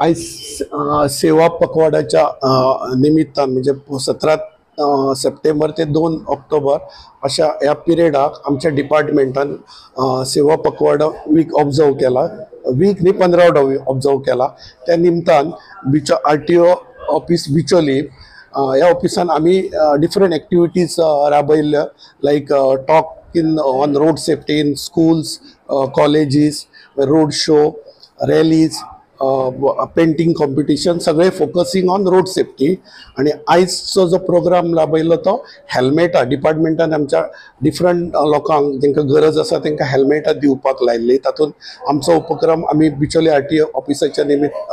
आज सेवा पखवाड्याच्या निमित्तान म्हणजे 17 सप्टेंबर ते 2 ऑक्टोबर अशा या पिरियडाक आमच्या डिपार्टमेंटान सेवा पखवाडा वीक ऑब्झर्व केला. वीक न्ही 15 ऑब्झर्व केला. त्या निमतान RTO ऑफिस बिचोली ह्या ऑफिसान आम्ही डिफरंट ॲक्टिविटीज राबयल्ल्या like talk in on road safety in schools, colleges, road show, rallies, painting competition सगळे फोकसिंग ऑन रोड सेफ्टी. आणि आयजचो जो प्रोग्राम राबयलो तो हेल्मेटां डिपार्टमेंटान आमच्या डिफरंट लोकांक जेंकां गरज आसा तांकां हेल्मेटां दिवपाक लायल्ली. तातूंत आमचो उपक्रम आमी बिचोली RTO ऑफिसाच्या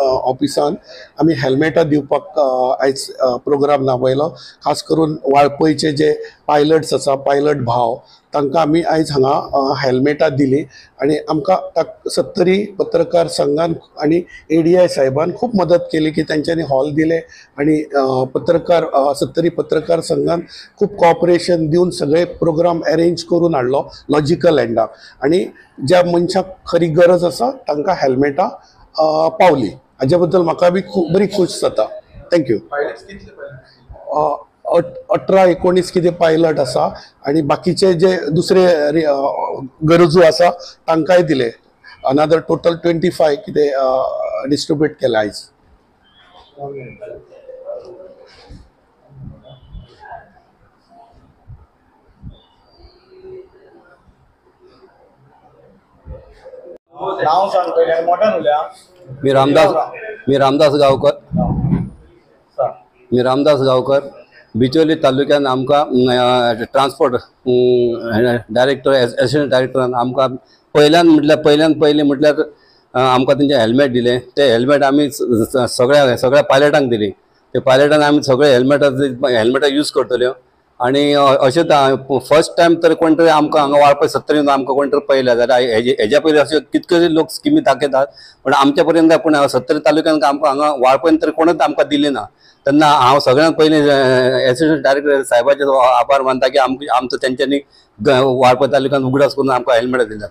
ऑफिसान आमी हेल्मेटां दिवपाक आयज प्रोग्राम राबयलो. खास करून वाळपयचे जे पायलट्स आसा, पायलट भाव तांकां आमी आयज हांगा हेल्मेटां दिली. आणि आमकां 70 पत्रकार संघान आणि ADI साहेबान खूप मदत केली की त्यांच्यानी हॉल दिले आणि 70 पत्रकार संघान खूप कॉपरेशन दिवन सगळे प्रोग्राम अरेंज करून हाडलो लॉजिकल एंडाक. आणि ज्या मनशाक खरी गरज आसा तांकां हेल्मेटां पावली. हाज्या बद्दल म्हाका बी खूब बरी खूश जाता. थँक्यू. 18-19 कितें पायलट आसा आणि बाकीचे जे दुसरे गरजू आसा तांकांय दिले. अनदर टोटल 25 कितें डिस्ट्रीब्यूट केला आयज. नाव सांग पहिले मोठ्यान उलया. मी रामदास गावकर. बिचोली तालुक्यात आमकां ट्रान्सपोर्ट डायरेक्टर एसिस्टंट डायरेक्टरान आमकां पयले म्हटल्यार आमकां तेंचे हेल्मेट दिले. ते हेल्मेट आमी सगळ्या पायलटांक दिली. ते पायलटान आमी सगळे हेल्मेटां यूज करतल्यो. आणि अशें फर्स्ट टायम तर कोण तरी आमकां हांगा वाळपय 70 आमकां कोण तरी पयल्या. जाल्यार हेज्या पयलीं अशे कितके लोक स्किमी दाखयतात पण आमच्या पर्यंत पूण 70 तालुक्यांत आमकां हांगा वाळपयन तरी कोणच आमकां दिली ना. तेन्ना हांव सगळ्यांत पयलीं एसिस्टंट डायरेक्टर साहेबाचे आभार मानता की आमचो तेंच्यांनी वाळपय तालुक्यांत उगडास करून आमकां हेल्मेटां दिल्या.